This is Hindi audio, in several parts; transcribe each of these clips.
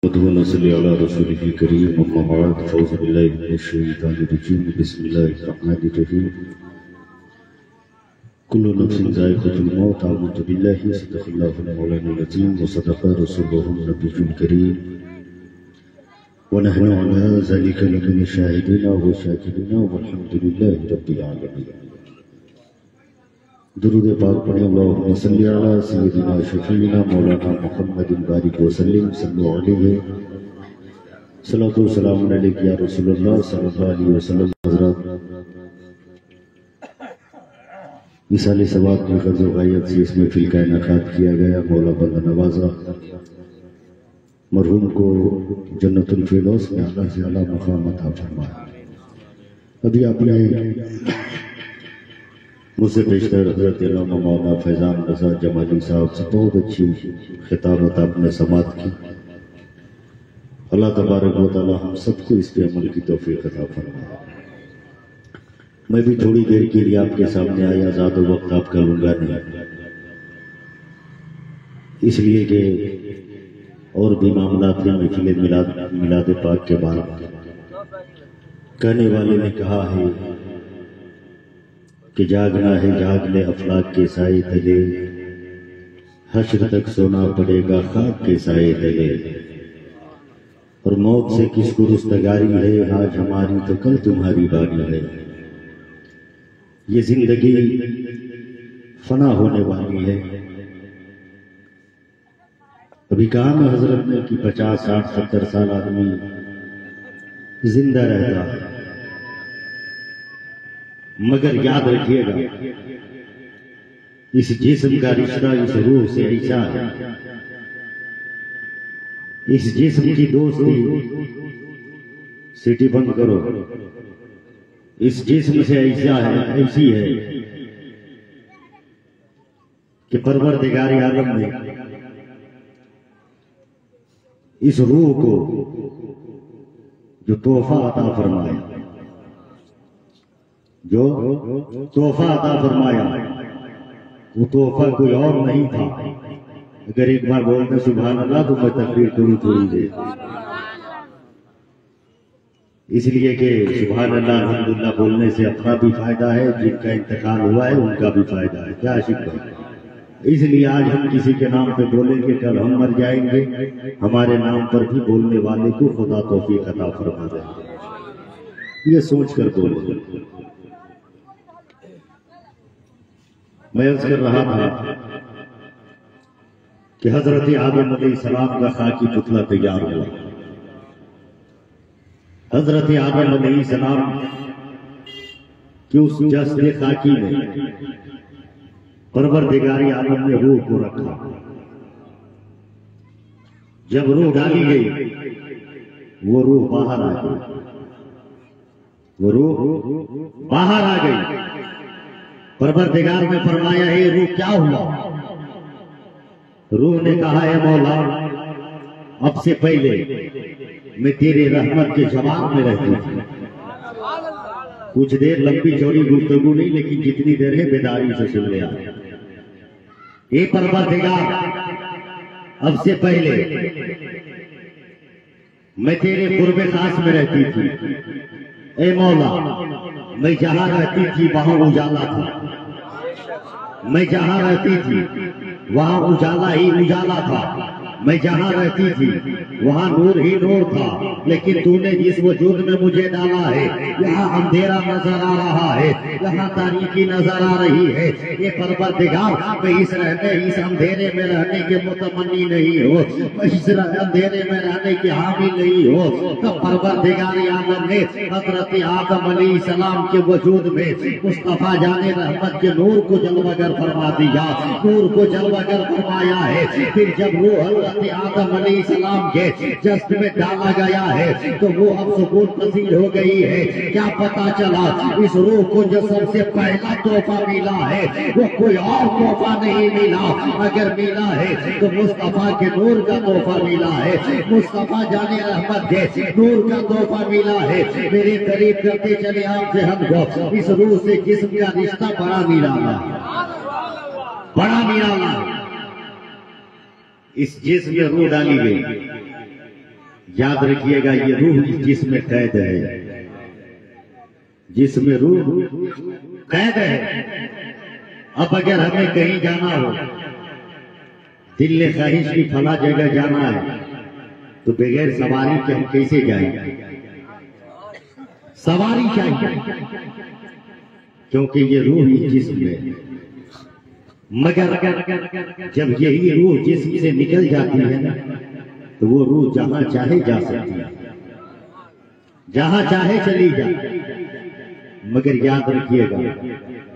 नसल्ली अला रसूलिल करीम अम्मा बाद फ़ौज़ु बिल्लाहि मिनश शैतानिर रजीम बिस्मिल्लाहिर रहमानिर रहीम कुल्लु नफ्सिन ज़ाइक़तुल मौत अऊज़ु बिल्लाहि सदक़ल्लाहुल मौलानाल अज़ीम व सदक़ रसूलुहुन नबियुल करीम व नहनु अला ज़ालिका लमिन शाहिदीन व शाकिरीन वल्हम्दुलिल्लाहि रब्बिल आलमीन। दुरूद पाक पढ़ें। अल्लाहुम्मा सल्लि अला सय्यिदिना शफ़ीना मौलाना मुहम्मदिन बारिक वसल्लिम सल्लल्लाहु अलैहि सल्लतु वस्सलामु अलैका या रसूलल्लाह सल्लल्लाहु अलैहि वसल्लम। हज़रत मिसाल सवाब की ग़ज़ो गायत से इसमें महफ़िल का इनेकाद किया गया। मौला बंदा नवाजा मरहूम को जन्नतुल फ़िरदौस में आला से आला मक़ाम अता फरमाए। अभी आपने मुझसे पेशतर हज़रत अल्लामा मौलाना फैज़ान रज़ा जमाली साहब से बहुत अच्छी खिताबत आपने समात की। अल्लाह तबारक व तआला हम सबको इस पे अमल की तौफीक अता फरमाए। मैं भी थोड़ी देर के लिए आपके सामने आया, ज़्यादा वक्त आपका लूंगा नहीं, इसलिए कि और भी मामला थे। महफिल मिलाद पाक के बाद कहने वाले ने कहा है कि जागना है जाग ले अफलाक के साए तले, हश्र तक सोना पड़ेगा खाक के साए तले। और मौत से किसको रुस्तगारी है, आज हमारी तो कल तुम्हारी बारी है। ये जिंदगी फना होने वाली है। अभी कहा ना हजरत ने कि 50, 60, 70 साल आदमी जिंदा रहता है, मगर याद रखिएगा इस जिस्म का रिश्ता इस रूह से ऐसा है, इस जिस्म की दोस्ती, सीटी बंद करो, इस जिस्म से ऐसा है, ऐसी है कि परवरदिगार आलम ने इस रूह को जो तोहफा अता फरमाया, जो तोहफा अता फरमाया, वो तोहफा कोई और नहीं था। अगर एक बार बोलते सुभान अल्लाह तो मैं तकबीर थोड़ी देर, इसलिए कि सुभान अल्लाह अल्हम्दुलिल्लाह बोलने से अपना भी फायदा है, जिनका इंतकाल हुआ है उनका भी फायदा है। क्या आशिक भाई, इसलिए आज हम किसी के नाम पे बोलेंगे, कल हम मर जाएंगे, हमारे नाम पर भी बोलने वाले को खुदा तौफीक अता फरमा देंगे। ये सोच कर बोलो। मैं अर्ज कर रहा था कि हजरत आदम अलैहिस्सलाम का खाकी पुतला तैयार हुआ। हजरत आदम अलैहिस्सलाम की उस जस्द खाकी में परवरदिगारी आलम ने रूह को रखा। जब रूह डाली गई, वो रूह बाहर आ गई, वो रूह बाहर आ गई। परवरदिगार ने फरमाया, हे रूह क्या हुआ? रूह ने कहा, है मौला, अब से पहले मैं तेरे रहमत के जवाब में रहती थी। कुछ देर लंबी चौड़ी गुफ्तगू नहीं, लेकिन जितनी देर है बेदारी से सुन लिया। ये परवरदिगार, अब से पहले मैं तेरे कुर्बे खास में रहती थी। ए मौला, मैं जहां रहती थी वहां उजाला था। मैं जहां रहती थी वहां उजाला ही उजाला था। मैं जहां रहती थी वहां नूर ही नूर था। लेकिन तूने जिस वजूद में मुझे डाला है, यहाँ अंधेरा नजर आ रहा है, यहाँ तारीकी नजर आ रही है। ये परवरदिगार, मैं इस अंधेरे में रहने के मुतमन्नी नहीं हो, मैं इस अंधेरे में रहने के हामी नहीं हो। तो परवरदिगार आलम ने हजरत आदम अलैहिस्सलाम के वजूद में मुस्तफा जाने रहमत के नूर को जलवागर फरमा दिया, नूर को जलवागर फरमाया है। फिर जब रूह हजरत आदम अलैहिस्सलाम के जस्ट में डाला गया है तो वो अब सुकून पसीज हो गई है। क्या पता चला, इस रूह को जो सबसे पहला तोहफा मिला है वो कोई और तोहफा नहीं मिला। अगर मिला है तो मुस्तफा के नूर का तोहफा मिला है, मुस्तफा जाने रहमत के नूर का तोहफा मिला है। मेरे करीब करते चले आपसे हमको इस रूह से जिस्म का रिश्ता बड़ा निराला, बड़ा निराला। इस जिस्म में रूह डाली गई, याद रखिएगा, ये रूह जिसमें कैद है, जिसमें रूह कैद है। अब अगर हमें कहीं जाना हो, दिल ने ख्वाहिश की फला जगह जाना है, तो बगैर सवारी के हम कैसे जाएंगे? सवारी चाहिए, क्योंकि ये रूह ही जिस्म है। मगर जब यही रूह जिस्म से निकल जाती है ना, तो वो रूह जहां चाहे जा सकती है, जहां चाहे चली जाए। मगर याद रखिएगा,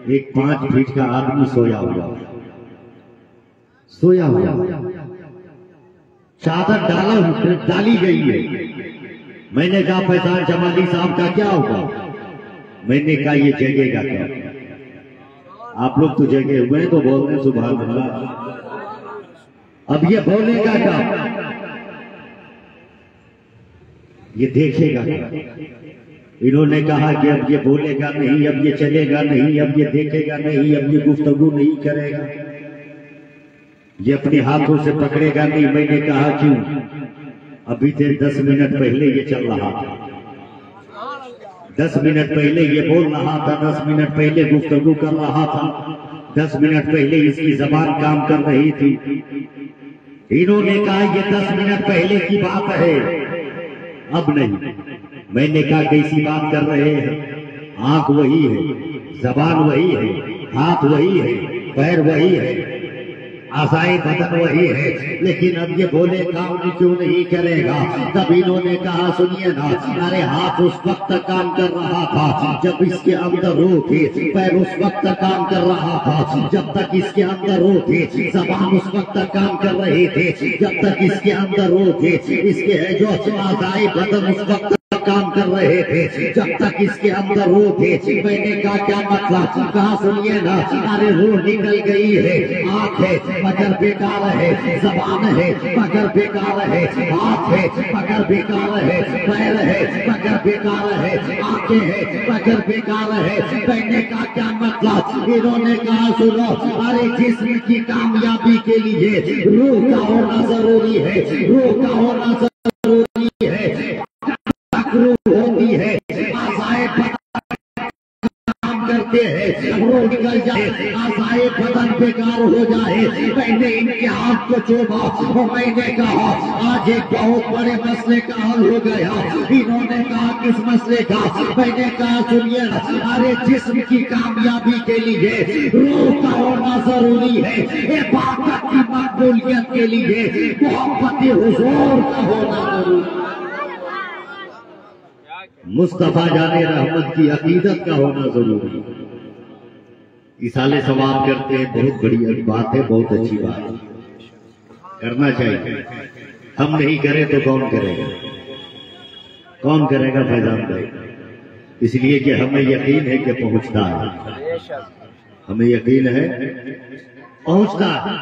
एक 5 फीट का आदमी सोया हुआ, सोया हुआ, चादर डाली गई है। मैंने कहा फैजान जमाली साहब का क्या होगा? मैंने कहा ये जगेगा क्या? आप लोग तो जगे हुए हैं तो बोल रहे सुभान अल्लाह। अब ये बोलेगा क्या? ये देखेगा क्या? इन्होंने कहा कि अब ये बोलेगा नहीं, अब ये चलेगा नहीं, अब ये देखेगा नहीं, अब ये गुफ्तगू नहीं करेगा, ये अपने हाथों से पकड़ेगा नहीं। मैंने कहा क्यों? अभी से 10 मिनट पहले ये चल रहा था, 10 मिनट पहले ये बोल रहा था, 10 मिनट पहले गुफ्तगू कर रहा था, 10 मिनट पहले इसकी जबान काम कर रही थी। इन्होंने कहा ये 10 मिनट पहले की बात है, अब नहीं। मैंने कहा कैसी बात कर रहे हैं? आंख वही है, जबान वही है, हाथ वही है, पैर वही है, आसाई बदन वही है, लेकिन अब ये बोले काम क्यों नहीं करेगा? तब इन्होंने कहा सुनिए ना, अरे हाथ उस वक्त काम कर रहा था जब इसके अंदर रूह थी, पैर उस वक्त काम कर रहा था जब तक इसके अंदर रूह थी, जबान उस वक्त काम कर रही थी जब तक इसके अंदर रूह थी, इसके है जो आसाई बदन उस वक्त काम कर रहे थे जब तक इसके अंदर रूह थे। मैंने कहा क्या मतलब? कहा सुनिए ना, अरे रूह निकल गई है, आंख है मगर बेकार है, जबान है मगर बेकार है, हाथ है मगर बेकार है, पैर है मगर बेकार है, आंखें है मगर बेकार है। मैंने कहा क्या मतलब? इन्होंने कहा सुनो, अरे जिस्म की कामयाबी के लिए रूह का होना जरूरी है, रूह का होना जरूरी है, होती है, आज़ाए काम करते हैं, रूह निकल जाए, आज़ाए बदन बेकार हो जाए। मैंने इनके हाथ को चूमा और मैंने कहा आज एक बहुत बड़े मसले का हल हो गया। इन्होंने कहा किस मसले का? मैंने कहा सुनिए, अरे जिस्म की कामयाबी के लिए रूह का होना जरूरी है, इबादत की मकबूलियत के लिए मोहब्बत हुजूर का होना जरूरी है, मुस्तफा जाने रहमत की अकीदत का होना जरूरी है। इसाले सवाब करते हैं, बहुत बड़ी बात है, बहुत अच्छी बात है, करना चाहिए। हम नहीं करें तो कौन करेगा? कौन करेगा फैजान भाई? इसलिए कि हमें यकीन है कि पहुंचता है, हमें यकीन है पहुंचता है।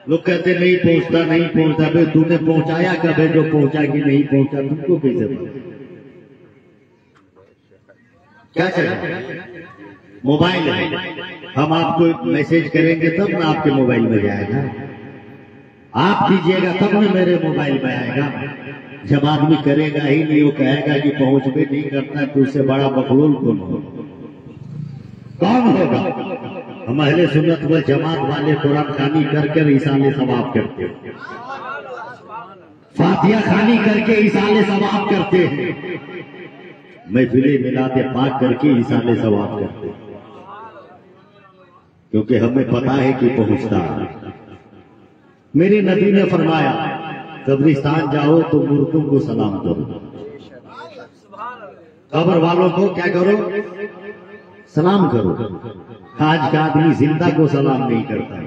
लोग कहते नहीं पहुंचता, नहीं पहुंचता। भाई तूने पहुंचाया कब है? जो पहुंचा कि नहीं पहुंचा तुमको कैसे पता? क्या चाहिए? मोबाइल है, हम आपको मैसेज करेंगे तब ना आपके मोबाइल में जाएगा, आप कीजिएगा तब ना मेरे मोबाइल में आएगा। जब आदमी करेगा ही नहीं, वो कहेगा कि पहुंच भी नहीं करता, तो उससे बड़ा मखलूल कौन होगा? कौन होगा? हम अहले सुन्नत व जमात वाले कुरान खानी करके इसाले सवाब करते हैं, फातिहा खानी करके इसाले सवाब करते हैं, महफिले मिलाते पाक करके इसाले सवाब करते, क्योंकि हमें पता है कि पहुंचता है। मेरे नबी ने फरमाया कब्रिस्तान जाओ तो मुर्दों को सलाम करो, कब्र वालों को क्या करो? सलाम करो। आज का आदमी जिंदा को सलाम नहीं करता।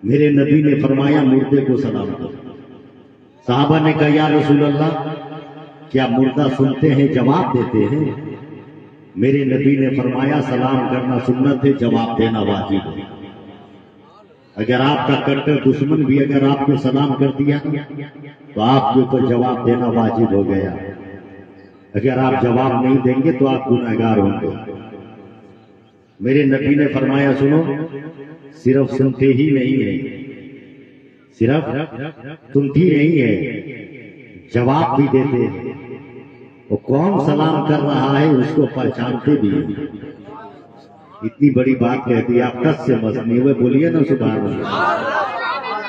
मेरे नबी ने फरमाया मुर्दे को सलाम करो। साहबा ने कहा या रसूल अल्लाह, क्या मुर्दा सुनते हैं, जवाब देते हैं? मेरे नबी ने फरमाया सलाम करना सुन्नत है, जवाब देना वाजिब है। अगर आपका कट्टर दुश्मन भी अगर आपको सलाम कर दिया तो आपके ऊपर जवाब देना वाजिब हो गया। अगर आप जवाब नहीं देंगे तो आप गुनहगार होंगे। मेरे नबी ने फरमाया सुनो, सिर्फ सुनते ही नहीं है, सिर्फ सुनती नहीं है, जवाब भी देते हैं। वो कौन सलाम कर रहा है उसको पहचानते भी हैं। इतनी बड़ी बात कह दी आप, कस से मसनी हुए, बोलिए ना सुभान अल्लाह।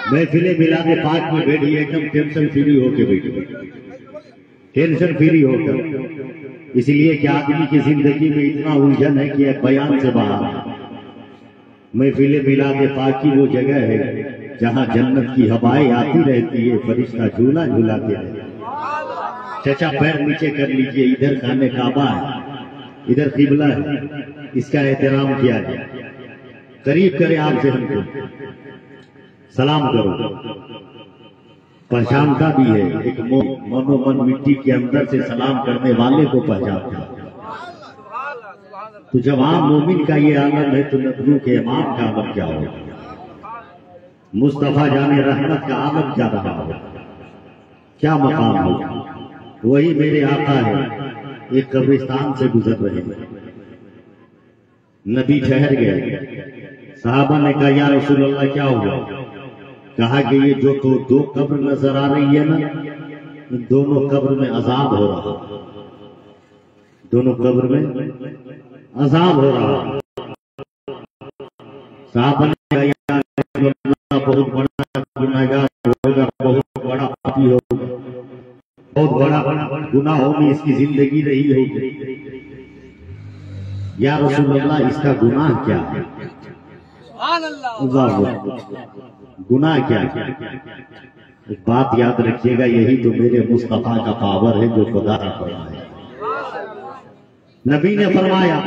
महफिले मिलादे पाक में बैठिए, एकदम टेंशन फ्री होके बैठिए, टेंशन फ्री होकर। इसलिए कि आदमी की जिंदगी में इतना उलझन है कि एक बयान से बाहर। महफिले मिलादे पाक की वो जगह है जहां जन्नत की हवाएं आती रहती है, फरिश्ता झूला झूलाते रहते। चचा पैर नीचे कर लीजिए, इधर खाने काबा है, इधर किबला है, इसका एहतराम किया है। करीब करे आपसे, हमको सलाम करो। पहचानता भी है, एक मनोमन मिट्टी के अंदर से सलाम करने वाले को पहचानता है। तो जब आम मोमिन का ये आलम है तो नबियों के इमाम का आलम क्या होगा? मुस्तफा जाने रहमत का आलम क्या रहा हो, क्या मकाम होगा? वही मेरे आका है, एक कब्रिस्तान से गुजर रहे हैं। नबी ठहर गए। साहबा ने कहा या रसूल अल्लाह क्या हुआ? कहा कि ये जो तो दो कब्र नजर आ रही है ना, इन दोनों कब्र में अजाब हो रहा, दोनों कब्र में अजाब हो रहा। साहबा ने कहा या रसूल अल्लाह बहुत बड़ा गुनाहगार होगा, बहुत बड़ा पापी होगा, बहुत बड़ा गुनाहों में इसकी जिंदगी रही होगी। या रसूल अल्लाह इसका गुनाह क्या है? गुनाह क्या है? एक बात याद रखिएगा, यही तो मेरे मुस्तफा का पावर है जो खुदा ने फरमाया। नबी ने फरमाया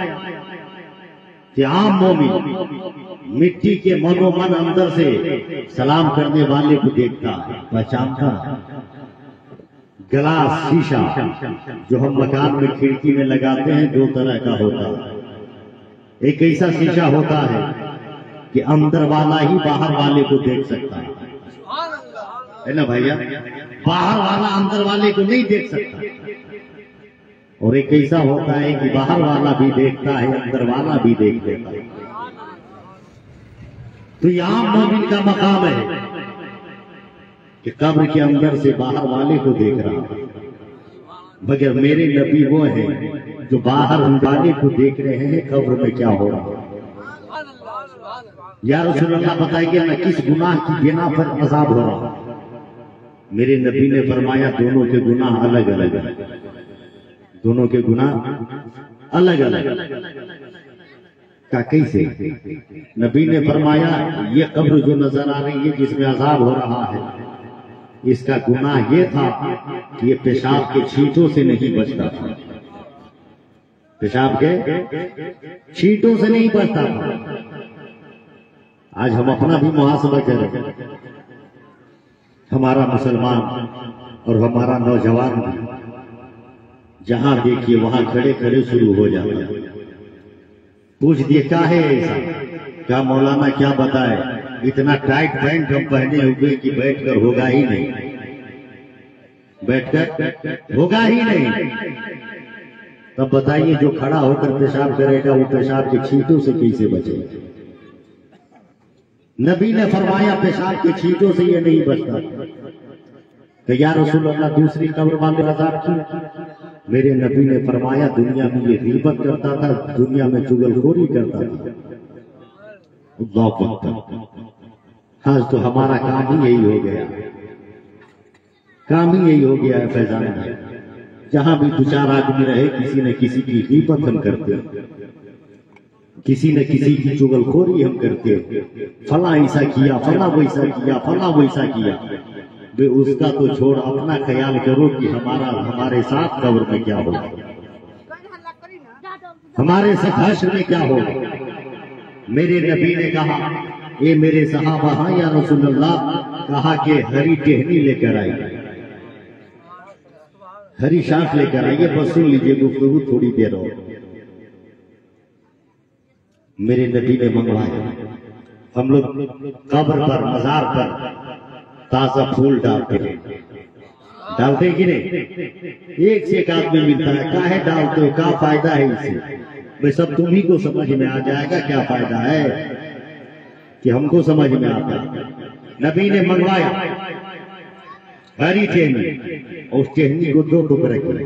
कि आम मोमिन मिट्टी के मनोमन अंदर से सलाम करने वाले को देखता है, पहचानता है। गिलास शीशा जो हम मकान में खिड़की में लगाते हैं दो तरह का होता है। एक ऐसा शीशा होता है कि अंदर वाला ही बाहर वाले को देख सकता है ना भैया? बाहर वाला अंदर वाले को नहीं देख सकता। और एक ऐसा होता है कि बाहर वाला भी देखता है, अंदर वाला भी देख लेता है। तो यहां मोमिन का मकाम है कि कब्र के अंदर से बाहर वाले को देख रहा, मगर मेरे नबी वो हैं जो बाहर वाले को देख रहे हैं कब्र में क्या हो रहा है। या रसूल अल्लाह बताइए ना किस गुनाह की बिना पर अजाब हो रहा? मेरे नबी ने फरमाया दोनों के गुनाह अलग अलग है, दोनों के गुनाह अलग अलग। का कैसे? नबी ने फरमाया ये कब्र जो नजर आ रही है जिसमें अजाब हो रहा है, इसका गुनाह ये था कि ये पेशाब के छींटों से नहीं बचता था, पेशाब के छींटों से नहीं बचता था। आज हम अपना भी मुहासबा करें, हमारा मुसलमान और हमारा नौजवान भी जहां देखिए वहां खड़े खड़े शुरू हो जाता है। पूछ दिए क्या है ऐसा? क्या मौलाना क्या बताए, इतना टाइट पैंट हम पहने हुए कि बैठकर होगा ही नहीं, बैठकर होगा ही नहीं। तब बताइए जो खड़ा होकर पेशाब करेगा वो पेशाब के छींटों से कैसे बचेगा? नबी ने फरमाया पेशाब के छींटों से ये नहीं बचता। तो या रसूल अल्लाह दूसरी कब्र वाले अजाब की? मेरे नबी ने फरमाया दुनिया में ये गीबत करता था, दुनिया में चुगलखोरी करता था। आज तो हमारा काम ही यही हो गया, काम ही यही हो गया है फैजान भाई। जहां भी दो चार आदमी रहे किसी न किसी की गीबत हम करते हैं, किसी न किसी की चुगलखोरी हम करते हैं। फला ऐसा किया, फला वैसा किया, फला वैसा किया। वे उसका तो छोड़, अपना ख्याल करो कि हमारे साथ कब्र में क्या होगा, हमारे साथ हश्र में क्या होगा। मेरे नबी ने कहा ये मेरे सहाबा हाँ या रसूल अल्लाह, कहा कि हरी टहनी लेकर आई, हरी शाख लेकर आइए, बस सुन लीजिए गुफ्तगू थोड़ी देर हो। मेरे नबी ने मंगवाया। हम लोग कब्र पर मजार पर ताजा फूल डालते कि नहीं? एक से एक आदमी मिलता है, काहे डालते हो, क्या फायदा है इससे? भाई सब तुम्ही को समझ में आ जाएगा क्या फायदा है, कि हमको समझ में आता है। नबी ने मंगवाया हरी टहनी, और उस टेहनी को 2 टुकड़े किए।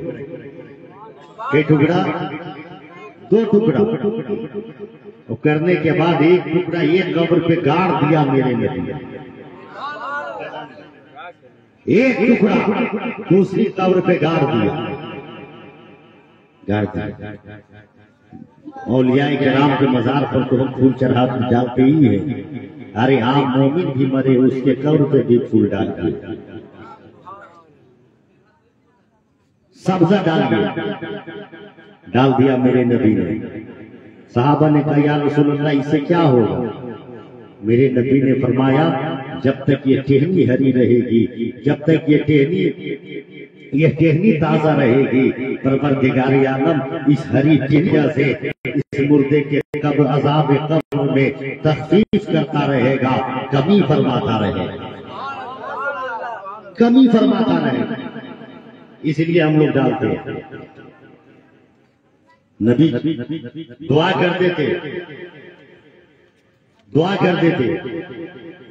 के टुकड़ा? 2 टुकड़ा। और करने के बाद एक टुकड़ा एक कब्र पे गाड़ दिया मेरे नबी। एक टुकड़ा दूसरी कब्र पे गाड़ दिया। औलियाए किराम के मजार पर तो हम फूल चढ़ा डालते ही है। अरे आम मोमिन भी मरे उसके कब्र पे भी फूल डाल दिए, सब्जा डाल दिया मेरे नबी ने। साहबा ने कहा या रसूलल्लाह इससे क्या होगा? मेरे नबी ने फरमाया जब तक ये टहनी हरी रहेगी, जब तक ये टहनी ताजा रहेगी, परवरदिगार आलम इस हरी टहनिया से इस मुर्दे के कब्र अज़ाब कब्र में तखफीफ करता रहेगा, कमी फरमाता रहेगा, कमी फरमाता रहेगा। इसलिए हम लोग डालते हैं। नबी दुआ करते थे,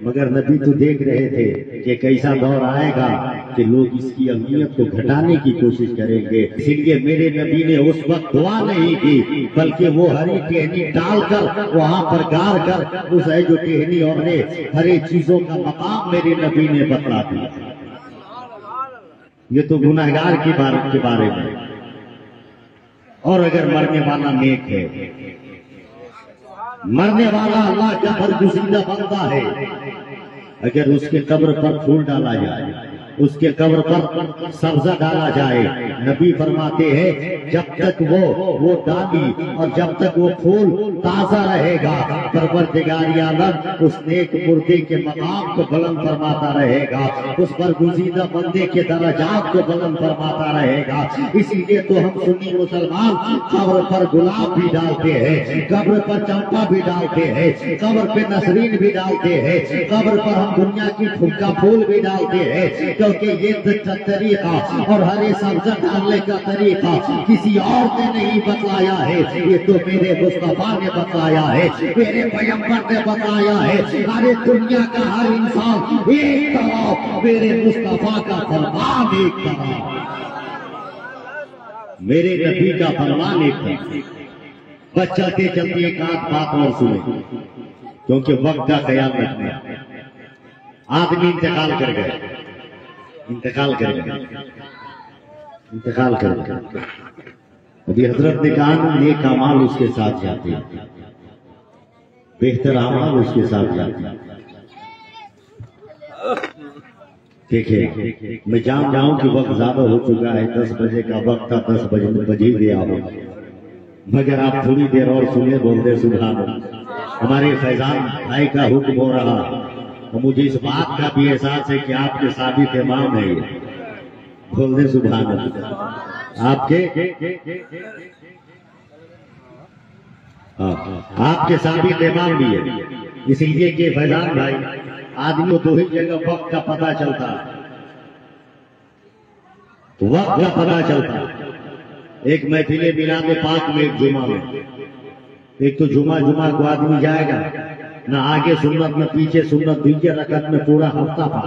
मगर नबी तो देख रहे थे कि कैसा दौर आएगा कि लोग इसकी अहमियत को घटाने की कोशिश करेंगे। इसीलिए मेरे नबी ने उस वक्त दुआ नहीं की, बल्कि वो हरी टहनी डालकर वहां पर गाड़ कर उस जो टहनी और हरी चीजों का मकाम मेरे नबी ने बतला दिया। ये तो गुनाहगार के बारे में। और अगर मरने वाला नेक है, मरने वाला अल्लाह का बरगुज़ीदा बंदा है, अगर उसके कब्र पर फूल डाला जाए, उसके कब्र पर सब्जा डाला जाए, नबी फरमाते हैं जब तक वो डाली और जब तक वो फूल ताजा रहेगा, परवरदिगार आलम उस नेक मुर्दे के मकाम को बुलंद फरमाता रहेगा, उस पर गुज़ीदा बंदे के दर्जात को बुलंद फरमाता रहेगा। इसीलिए तो हम सुन्नी मुसलमान कब्र पर गुलाब भी डालते हैं, कब्र पर चंपा भी डालते हैं, कब्र पे नसरीन भी डालते हैं, कब्र पर हम दुनिया की फुक्का फूल भी डालते हैं, क्योंकि ये तरीका और हरे सब्जा डालने का तरीका किसी और ने नहीं बतलाया है, ये तो मेरे मुस्तफा ने बतलाया है, मेरे पैगंबर ने बताया है। अरे दुनिया का हर इंसान एक तरफ, मेरे मुस्तफा का फरमान एक तरफ, मेरे नबी का फरमान एक तरफ। बस चलते चलते एक आध बात और सुने, क्योंकि वक्त का ख्याल रखना। आदमी इंतकाल कर गए, अभी हजरत ने कहा नेक अमाल उसके साथ जाते हैं, बेहतर अमाल उसके साथ जाते हैं। देखिए मैं जान जाऊं कि वक्त ज्यादा हो चुका है, 10 बजे का वक्त था, 10 बजे गया हो, मगर आप थोड़ी देर और सुने, बोलते सुभान अल्लाह। हमारे फैजान भाई का हुक्म हो रहा, और मुझे इस बात का भी एहसास है कि आपके साबित इमाम है, ये बोल दे सुभान अल्लाह। आपके साबित इमाम भी है। इसलिए कि फैजान भाई आदमी को 2 ही जगह वक्त का पता चलता है, वक्त का पता चलता है। एक महफिले मिलाद पाक में, एक जुमा में, एक तो जुमा को आदमी जाएगा न आगे सुन्नत न पीछे सुन्नत, दूसरे रकत में पूरा हफ्ता पा,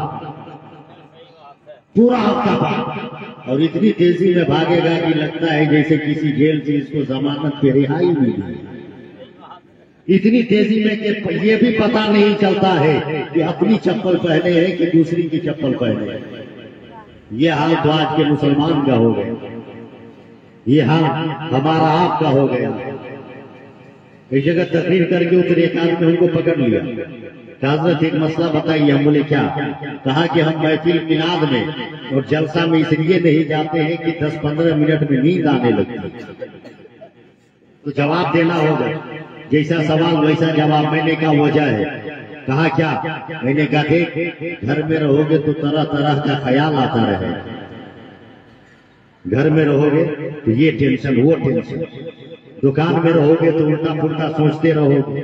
और इतनी तेजी में भागेगा कि लगता है जैसे किसी जेल से इसको जमानत पे रिहाई मिली। इतनी तेजी में कि ये भी पता नहीं चलता है कि अपनी चप्पल पहने हैं कि दूसरी की चप्पल पहने हैं। ये हाल तो आज के मुसलमान का हो गया, ये हाल हमारा आपका हो गया। एक जगह तकरीर करके उतरे, एक आदमी हमको पकड़ लिया, हजरत एक मसला बताइए। हम बोले क्या? कहा कि हम महफिल मिलाद में और जलसा में इसलिए नहीं जाते हैं कि 10-15 मिनट में नींद आने लगती, तो जवाब देना होगा, जैसा सवाल वैसा जवाब। मैंने कहा वजह है। कहा क्या? मैंने कहा देख, घर में रहोगे तो तरह तरह का ख्याल आता रहे, घर में रहोगे तो ये टेंशन वो टेंशन, दुकान में रहोगे तो उल्टा पुल्टा सोचते रहोगे,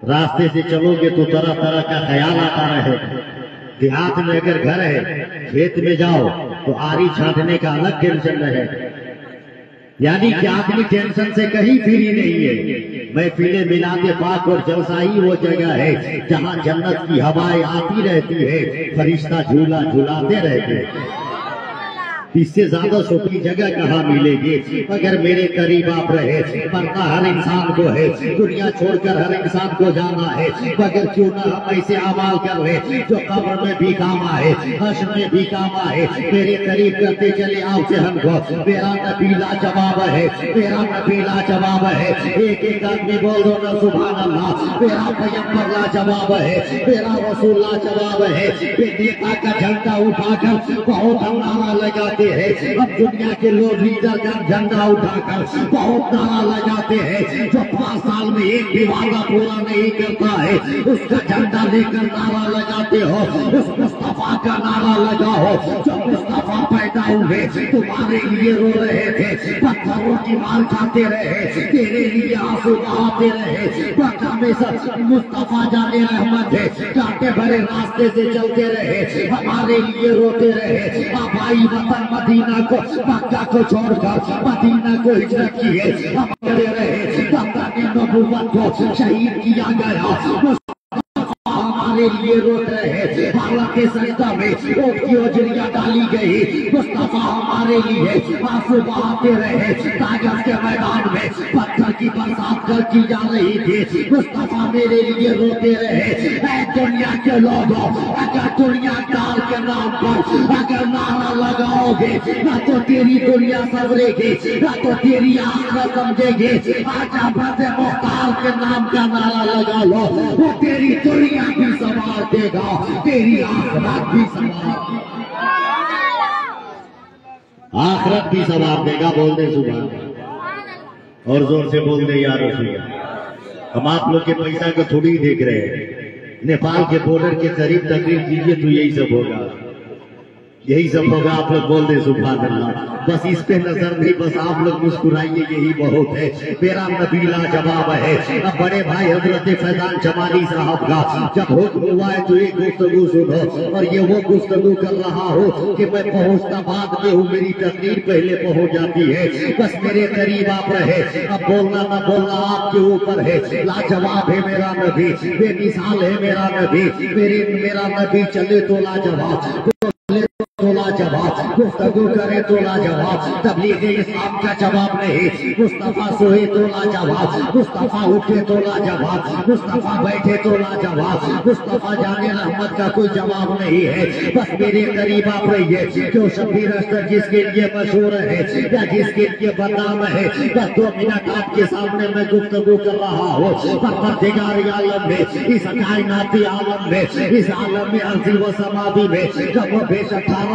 रास्ते से चलोगे तो तरह तरह का ख्याल आता रहे। देहात में अगर घर है, खेत में जाओ तो आरी छांटने का अलग टेंशन रहे। यानी कि आदमी टेंशन से कहीं फ्री नहीं है। महफिले मिलादे पाक और जलसा ही वो जगह है जहां जन्नत की हवाएं आती रहती है, फरिश्ता झूला झूलाते रहते हैं। इससे ज्यादा सुखी जगह कहाँ मिलेगी अगर मेरे करीब आप रहे। मरना हर इंसान को है, दुनिया छोड़कर हर इंसान को जाना है, मगर क्यों ना हम ऐसे अमाल कर रहे जो कब्र में भी काम आए, हश्र में भी काम आए। मेरे करीब करते चले आपसे हमको। मेरा नबी लाजवाब है, मेरा नबी लाजवाब है। एक एक आदमी बोल दो ना सुभान अल्लाह। मेरा पैगंबर लाजवाब है, मेरा रसूल लाजवाब है। नेता का झंडा उठाकर बहुत नारा लगाते हैं। अब दुनिया के लोग लीडर का झंडा उठाकर बहुत नारा लगाते हैं। जो 5 साल में एक भी वादा पूरा नहीं करता है उसका झंडा लेकर नारा लगाते हो। उस मुस्तफा का नारा लगाओ। जो मुस्तफा पैदा हुए तुम्हारे लिए रो रहे थे, पत्थरों की मार खाते रहे, तेरे लिए आंसू बहाते रहे। मक्का में सब मुस्तफा जाने रहमत है, कांटे भरे रास्ते से चलते रहे, हमारे लिए रोते रहे। अब आई वतन मदीना को, मक्का को छोड़कर मदीना को हिजरत की है। हम करे रहे तब तक नबूवत को शहीद किया गया। हमारे लिए रोट रहे, भारत के सरिता में ऊँट की ओजरियां डाली गई। मुस्तफा हमारे लिए आंसू बहाते रहे। कागज के मैदान में पत्थर की बरसात कर की जा रही थी। मुस्तफा मेरे लिए रोते रहे। ऐ दुनिया के लोगों, अगर दुनिया काल के नाम पर अगर नारा लगाओगे ना तो तेरी दुनिया संवरेगी, ना तो तेरी आखिरत समझेगी। आजा बंदे मुख्तार के नाम का नारा लगा लो, वो तेरी दुनिया भी संवार देगा, तेरी आखिरत भी संवार, आखिरत भी संवार देगा। बोल दे सुबह और जोर से बोल दे यार रसूल। हम आप लोग के पैसा को थोड़ी देख रहे हैं। नेपाल के बॉर्डर के करीब तकरीर कीजिए तो यही सब होगा, यही सब होगा। आप लोग बोल दे सुभान अल्लाह। बस इस पे नजर नहीं, बस आप लोग मुस्कुराइए, यही बहुत है। मेरा नबी लाजवाब है। अब बड़े भाई हजरत फैजान जमाली साहब का जब हुक्म हुआ है तो एक गुफ्तगू सुनो, और ये वो गुफ्तगू कर रहा हो कि मैं पहुंचता बाद में हूँ, मेरी तकरीर पहले पहुंच जाती है। बस मेरे करीब आप रहे। अब बोलना ना बोलना आपके ऊपर है। लाजवाब है मेरा नबी, बेमिसाल है मेरा नबी। मेरा नबी चले तो लाजवाब, तो लाजवाब, गुफ्तगू करे तो लाजवाब। तबलीग इस्लाम का जवाब नहीं। मुस्तफा सोए तो लाजवाब, मुस्तफा उठे तो लाजवाब, मुस्तफा बैठे तो लाजवाब। मुस्तफा जाने रहमत का कोई जवाब नहीं है। बस मेरे करीब आप रहिए। क्यों शब्बीर अख्तर जिसके लिए मशहूर है या जिसके लिए बदनाम है, बस 2 मिनट आपके सामने मैं गुफ्तगू कर रहा हूँ। परवरदिगार आलम में, इस कायनाती आलम में, इस आलम में अर्ज़ी व समाधि में जब वो बेशक 18,000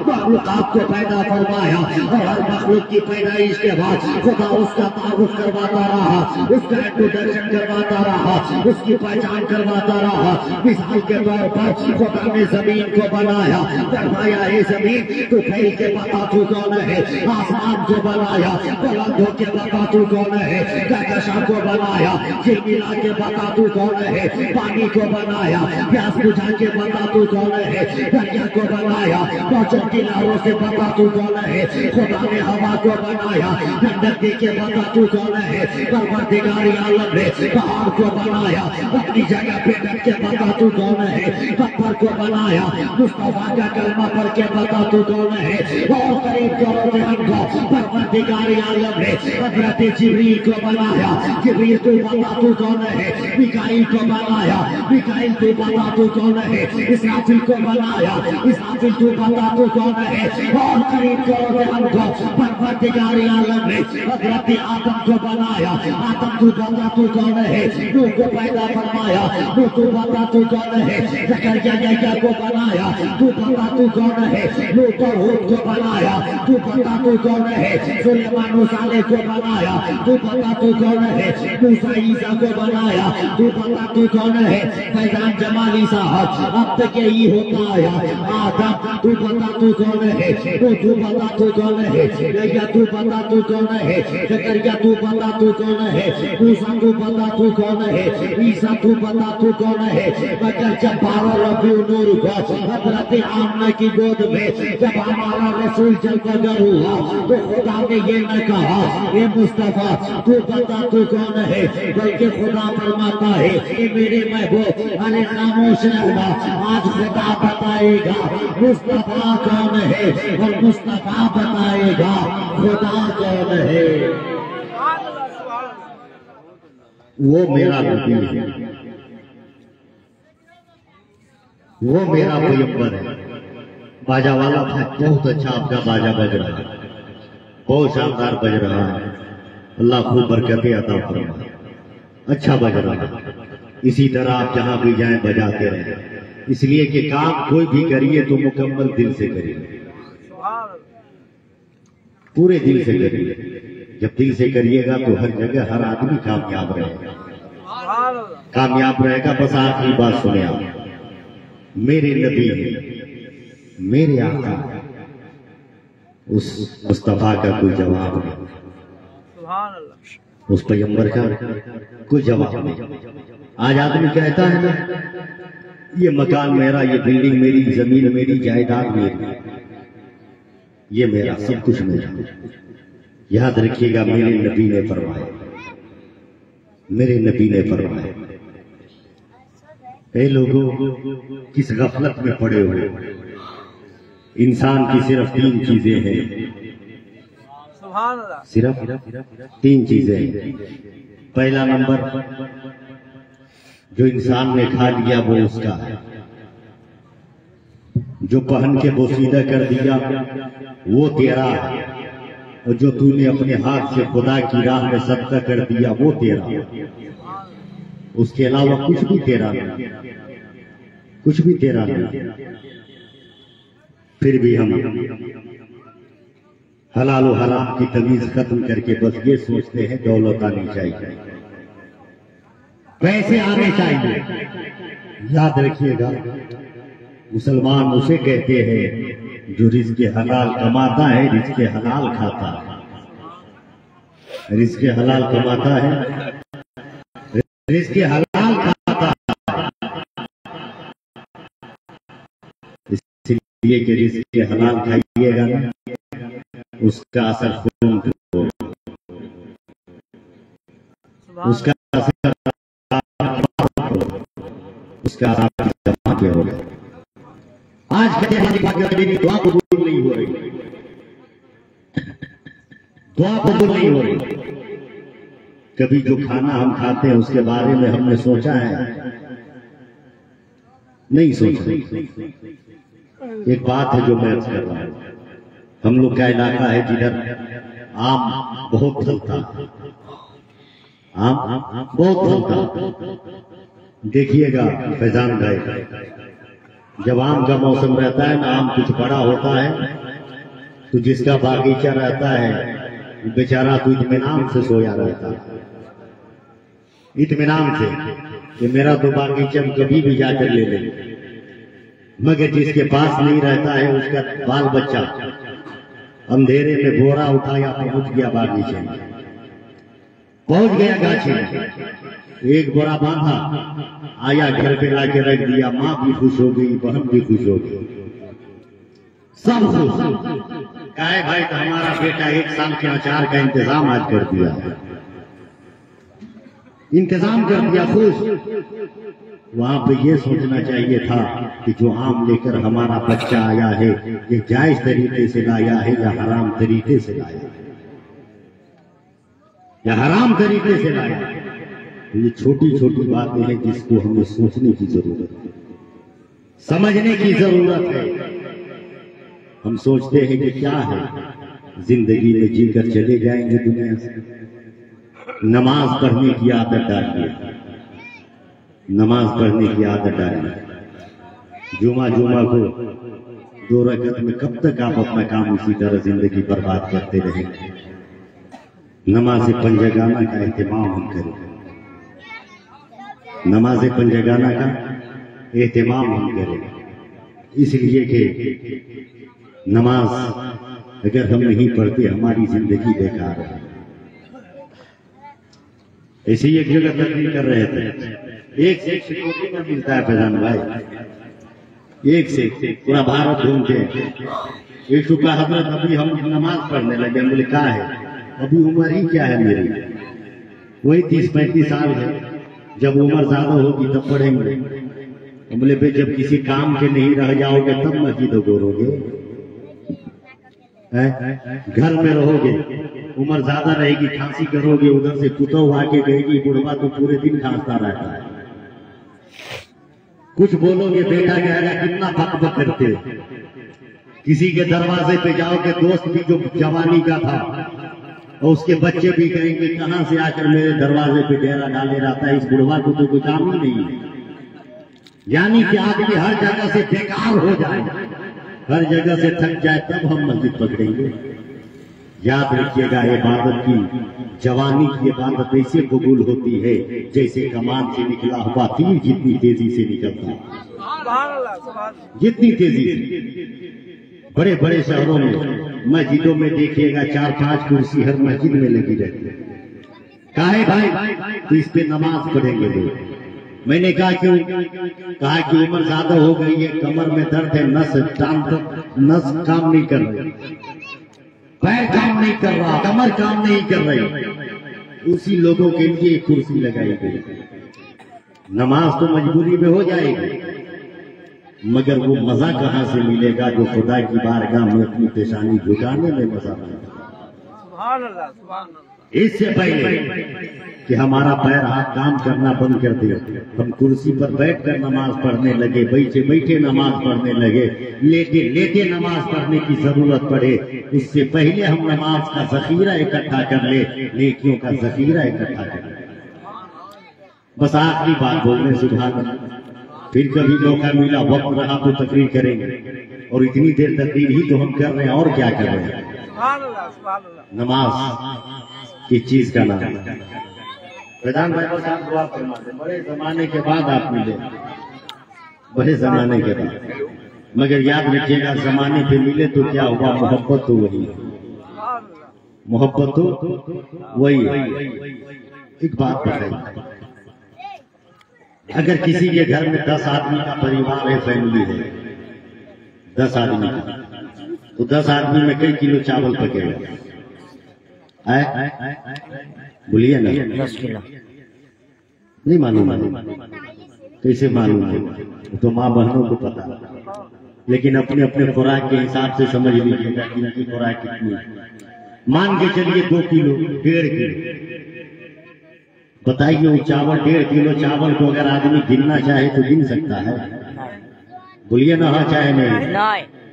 मखलूक़ात को पैदा फरमाया और हर मखलूक की पैदाइश के बाद खुदा उसका तारुफ करवाता रहा, उसका इंट्रोडक्शन करवाता रहा, उसकी पहचान करवाता रहा। मिसाल के तौर पर खुदा ने जमीन को बनाया, फरमाया हे जमीन तू फैल के बता तू कौन है। आसमान को बनाया, बुलंद हो के बता तू कौन है। कहकशां को बनाया, झिलमिला के बता तू कौन है। पानी को बनाया, प्यास बुझा के बता तू कौन है। दरिया को बनाया, पहुंचो किनारों से बता तू कौन है। खुदा ने हवा को बनाया, ठंडक दे के बता तू कौन है। परवरदिगार आलम ने पहाड़ को बनाया, अपनी जगह पे रख के बता तू कौन है। पत्थर को बनाया, मुस्तफा का कलमा पढ़ के बता तू कौन है। और करीब करो थे हमको। परवरदिगार आलम ने हजरत जिब्रील को बनाया, जिब्रील तू बता तू कौन है। मिकाईल को बनाया, मिकाईल तू बता तू कौन है। इसराफील को बनाया, इसराफील तू बता तू कौन है। और करीब करो थे हमको। परवरदिगार आलम ने हजरत आदम को बनाया, आदम तू बता तू कौन है। नूह को पैदा फरमाया, नूह तू बता तू कौन है। ज़करिया को बनाया, तू बता तू कौन है। लूत और हूद को बनाया, तू बता तू कौन है। सुलेमान मूसा को बनाया, तू बता तू कौन है। मूसा ईसा को बनाया, तू बता तू कौन है। फैजान जमाली साहब अब तक यही होता आया। आदम तू बता तू कौन है। तू बता तू कौन है। यह्या तू बता तू कौन है। ज़करिया तू बता तू कौन है। मूसा तू बता तू कौन है। ईसा तू बता तू कौन है। मगर जब 12 रबीउल नूर को हजरत आमना की गोद में जब हमारा रसूल जलवगर हुआ तो खुदा ने ये न कहा ये मुस्तफा तू बता तू कौन है, बल्कि खुदा फरमाता है ये मेरे महबूब अरे खामोश रहना, आज खुदा बताएगा। मुस्तफा मुस्तफा कौन है और मुस्तफा बताएगा खुदा कौन है। वो मेरा नबी है, वो मेरा पैगंबर है। बाजा वाला था, बहुत अच्छा आपका बाजा बज रहा है, बहुत शानदार बज रहा है। अल्लाह खूब बरकतें अता फरमाए, अच्छा बज रहा है। इसी तरह आप जहां भी जाएं बजाते रहें, इसलिए कि काम कोई भी करिए तो मुकम्मल दिल से करिए, पूरे दिल से करिए। जब दिल से करिएगा तो हर जगह हर आदमी कामयाब रहेगा, कामयाब रहेगा। बस आखिरी बात सुने आप, मेरे नबी मेरे आका, उस मुस्तफा का कोई जवाब नहीं, उस पैगंबर का कोई जवाब नहीं। आज आदमी कहता है ना, ये मकान मेरा, ये बिल्डिंग मेरी, जमीन मेरी, जायदाद मेरी, ये मेरा, सब कुछ मेरा। याद रखिएगा, मेरे नबी ने फरमाया, मेरे नबी ने फरमाया। ऐ लोगों, किस गफलत में पड़े हुए। इंसान की सिर्फ 3 चीजें हैं, सिर्फ 3 चीजें हैं। पहला नंबर, जो इंसान ने खा लिया वो उसका है, जो पहन के बोसीदा कर दिया वो तेरा है, और जो तूने अपने हाथ से खुदा की राह में सदका कर दिया वो तेरा है। उसके अलावा कुछ भी तेरा नहीं, कुछ भी तेरा नहीं। फिर भी हम हलाल और हराम की तमीज खत्म करके बस ये सोचते हैं दौलत आनी चाहिए, पैसे आने चाहिए। याद रखिएगा, मुसलमान उसे कहते हैं जो रिज़्क़े हलाल कमाता है, रिज़्क़े हलाल खाता है, रिज़्क़े हलाल कमाता है, रिज़्क़े हलाल खाता है। इसलिए कि रिज़्क़े हलाल खाइएगा ना, उसका असर खून पे होगा, उसका असर उसका जमा पे होगा। आज मेरी दुआ कबूल नहीं हो रही, दुआ कबूल नहीं हो रही। कभी जो खाना हम खाते हैं उसके बारे में हमने सोचा है? नहीं सोचा। एक बात है जो मैं अर्ज कर रहा हूं, हम लोग का इलाका है जिधर आम बहुत फलता, आम बहुत फलता। देखिएगा फैजान भाई, जब आम का मौसम रहता है ना, आम कुछ बड़ा होता है तो जिसका बागीचा रहता है बेचारा तो इत्मीनान से सोया रहता है, इत्मीनान से कि मेरा तो बागीचा कभी भी जाकर ले ले। मगर जिसके पास नहीं रहता है उसका बाल बच्चा अंधेरे में बोरा उठाया, पहुंच गया बागीचे में, पहुंच गया गाछी में, एक बोरा बांधा, आया घर पे लाके रख दिया। माँ भी खुश हो गई, बहन भी खुश हो गई, सब खुश। कहे भाई तो हमारा बेटा 1 साल के अचार का इंतजाम आज कर दिया, इंतजाम कर दिया, खुश। वहां पे ये सोचना चाहिए था कि जो आम लेकर हमारा बच्चा आया है ये जायज तरीके से लाया है या हराम तरीके से लाया है, या हराम तरीके से लाया है। ये छोटी छोटी बातें हैं जिसको हमें सोचने की जरूरत है, समझने की जरूरत है। हम सोचते हैं कि क्या है, जिंदगी में जीकर चले जाएंगे दुनिया से। नमाज पढ़ने की आदत डालिए, नमाज पढ़ने की आदत डालिए। जुमा को 2 रकअत में कब तक आप अपना काम इसी तरह जिंदगी बर्बाद करते रहेंगे? नमाज पंजगाना का एहतमाम हम करें, नमाज पंजगाना का एहतमाम हम करें। इसलिए कि नमाज अगर हम नहीं पढ़ते हमारी जिंदगी बेकार है। ऐसे ही एक जगह तकरीर कर रहे थे, एक से एक शिकोटी में मिलता है फैजान भाई, एक से एक पूरा भारत घूमते हैं। एक शुक्ला हजरत अभी हम नमाज पढ़ने लगे, बोले क्या है? अभी उम्र ही क्या है मेरी, वही 30-35 साल है, जब उम्र ज्यादा होगी तब पढ़ेंगे। बोले बे जब किसी काम के नहीं रह जाओगे तब मस्जिद गोरोगे, घर में रहोगे, उम्र ज्यादा रहेगी, खांसी करोगे, उधर से पुतौ आके गएगी, बुढ़वा तो पूरे दिन खांसता रहता है। कुछ बोलोगे बेटा कहेगा कितना बक करते हो। किसी के दरवाजे पे जाओगे, दोस्त भी जो जवानी का था और उसके बच्चे भी कहेंगे कहां से आकर मेरे दरवाजे पे डेरा डाले रहता है, इस बुढ़वा को तो कोई काम ही नहीं है। यानी कि आदमी हर जगह से बेकार हो जाए, हर जगह से थक जाए, तब हम मस्जिद पकड़ेंगे। याद रखिएगा, इबादत की, जवानी की इबादत ऐसे कबूल होती है जैसे कमान से निकला हुआ तीर जितनी तेजी से निकलता है, जितनी तेजी से। बड़े बड़े शहरों में मस्जिदों में देखिएगा 4-5 कुर्सी हर मस्जिद में लगी रहती है। काहे भाई? तो इस पे नमाज पढ़ेंगे लोग। मैंने कहा क्यों? कहा कि उम्र ज्यादा हो गई है, कमर में दर्द है, नस काम नहीं कर रही, पैर काम नहीं कर रहा, कमर काम नहीं कर रही। उसी लोगों के लिए एक कुर्सी लगाई गई। नमाज तो मजबूरी में हो जाएगी, मगर वो मजा कहां से मिलेगा जो खुदा की बारगाह में अपनी पेशानी झुकाने में मजा मिलेगा। इससे पहले कि हमारा पैर हाथ काम करना बंद कर दिया, हम कुर्सी पर बैठकर नमाज पढ़ने लगे, बैठे बैठे नमाज पढ़ने लगे, लेटे लेटे नमाज पढ़ने की जरूरत पड़े, उससे पहले हम नमाज का जखीरा इकट्ठा कर ले, नेकियों का जखीरा इकट्ठा कर ले। बस आखिरी बात बोलने सुबह, फिर कभी मौका मिला, वक्त रहा तो तकरीर करेंगे, और इतनी देर तकरीर ही तो हम कर रहे हैं, और क्या कर रहे हैं। नमाज किस चीज का नाम? प्रधान भाई साहब दुआ फरमाते, बड़े जमाने के बाद आप मिले, बड़े जमाने के बाद, मगर याद रखिएगा जमाने पे मिले तो क्या हुआ, मोहब्बत तो वही है, मोहब्बत तो वही है। एक बात बताइए, अगर किसी के घर में 10 आदमी का परिवार है, फैमिली है, 10 आदमी का, तो 10 आदमी में कई किलो चावल पकेगा? बोलिए ना, 10 किलो नहीं मालूम? कैसे मालूम है? तो माँ बहनों को पता, लेकिन अपने अपने खुराक के हिसाब से समझ लीजिएगा कि इनकी खुराक कितनी है। मान के चलिए 2 किलो, 1.5 किलो, बताइए वो चावल, 1.5 किलो चावल को अगर आदमी गिनना चाहे तो गिन सकता है? बोलिए ना, हाँ चाहे नहीं?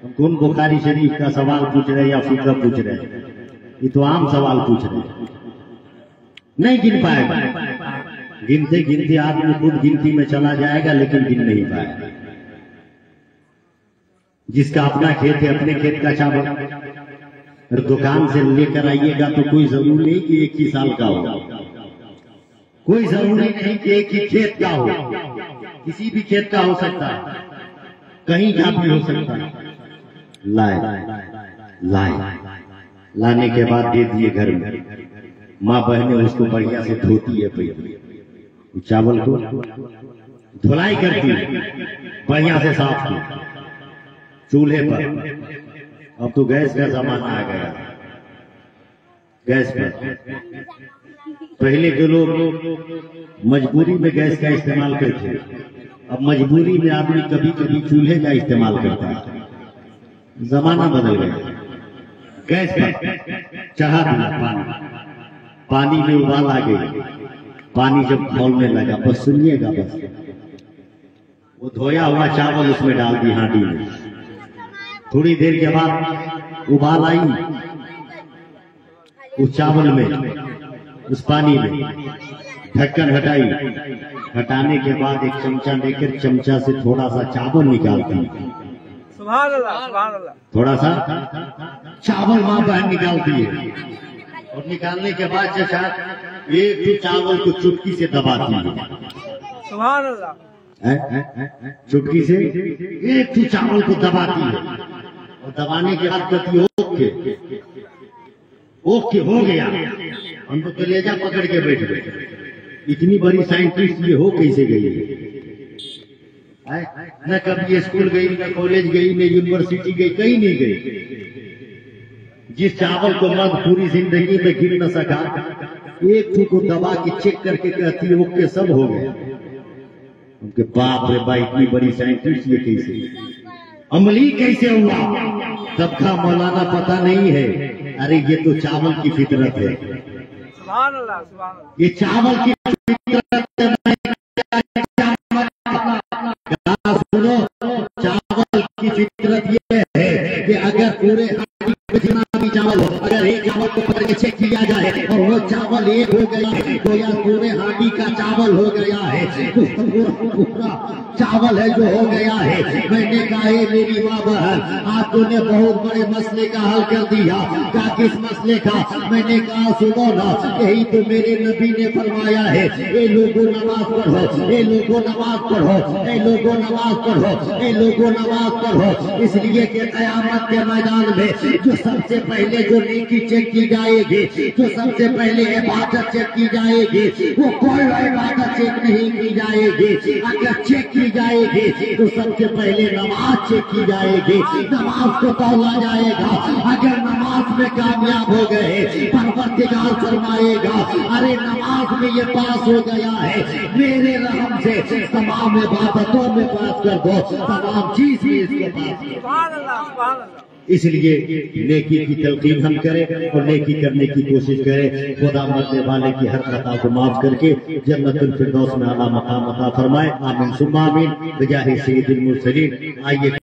हम कौन बुखारी शरीफ का सवाल पूछ रहे या फिक्र पूछ रहे हैं? ये तो आम सवाल पूछ रहे हैं, नहीं गिन पाएगा। गिनते गिनते आदमी खुद गिनती में चला जाएगा, लेकिन गिन नहीं पाएगा। जिसका अपना खेत है, अपने खेत का चावल और दुकान से लेकर आइएगा तो कोई जरूरी नहीं कि एक ही साल का हो, कोई जरूरी नहीं कि एक ही खेत का हो, किसी भी खेत का हो सकता है, कहीं का भी हो सकता है। लाए लाने के बाद दे दिए घर में, माँ बहनें उसको बढ़िया से धोती है, पहले चावल को धुलाई करती है, बढ़िया से साफ की चूल्हे पर। अब तो गैस का जमाना आ गया, गैस पर पहले के लोग मजबूरी में गैस का इस्तेमाल करते थे, अब मजबूरी में आदमी कभी कभी चूल्हे का इस्तेमाल करता है। जमाना बदल गया। गैस पर चढ़ा दिया पानी में उबाल आ गई, पानी जब खौलने लगा, बस सुनिएगा, बस वो धोया हुआ चावल उसमें डाल दी हांडी में। थोड़ी देर के बाद उबाल आई उस चावल में, उस पानी में, ढक्कन हटाई, हटाने के बाद एक चमचा लेकर चमचा से थोड़ा सा चावल निकालती, सुभान अल्लाह, सुभान अल्लाह, थोड़ा सा चावल मां बहन निकालती है, और निकालने के बाद चचा एक चावल को चुटकी से दबाती है, सुभान अल्लाह, चुटकी से एक चावल को दबाती है, और दबाने के बाद कहती है ओके ओके हो गया, हम तो कलेजा पकड़ के बैठ गए। इतनी बड़ी साइंटिस्ट ये हो कैसे गई है? न कभी स्कूल गई, न कॉलेज गई, न यूनिवर्सिटी गई, कहीं नहीं गई। जिस चावल को मर्द पूरी जिंदगी में गिन न सका, एक को दबा के चेक करके कहती है ओके सब हो गया। उनके बाप रे भाई इतनी बड़ी साइंटिस्ट ये कैसे अमली कैसे हुआ? सबका मौलाना पता नहीं है। अरे ये तो चावल की फितरत है, सुभान अल्लाह, सुभान अल्लाह। ये चावल की फितरत है। सुनो, चावल की फितरत ये है कि अगर पूरे जितना भी चावल हो, अगर एक चावल को पकड़ के चेक किया जाए और वो चावल एक हो गया है तो या पूरे हांडी का चावल हो गया है, पूरा चावल है जो हो गया है। मैंने कहा मेरी माँ बहन, आपने बहुत बड़े मसले का हल कर दिया। क्या किस मसले का? मैंने कहा सुनो ना, यही तो मेरे नबी ने फरमाया है, ये लोगों नमाज पढ़ो, ये लोगों नमाज पढ़ो, ये लोगों नमाज पढ़ो, ये लोगों नमाज पढ़ो। इसलिए कि क़यामत के मैदान में जो सबसे पहले जो नेकी चेक की जाएगी, जो सबसे पहले इबादत चेक की जाएगी, वो कोई इबादत चेक नहीं की जाएगी। अगर चेक की जाएगी तो सबसे पहले नमाज चेक की जाएगी, नमाज को तौला जाएगा। अगर नमाज में कामयाब हो गए, परवरदिगार फरमाएगा अरे नमाज में ये पास हो गया है, मेरे रहम से तमाम इबादतों में पास कर दो, तमाम चीज में इसको पास। सुभान अल्लाह, सुभान अल्लाह। इसलिए नेकी की तलकीन हम करें और नेकी करने की कोशिश करें। खुदा मरने वाले की हर खता को माफ करके जन्नतुल फिरदौस में आला मकाम अता फरमाए। आमीन सुम्मा आमीन। बिजाहि सय्यिदिल मुरसलीन। आइए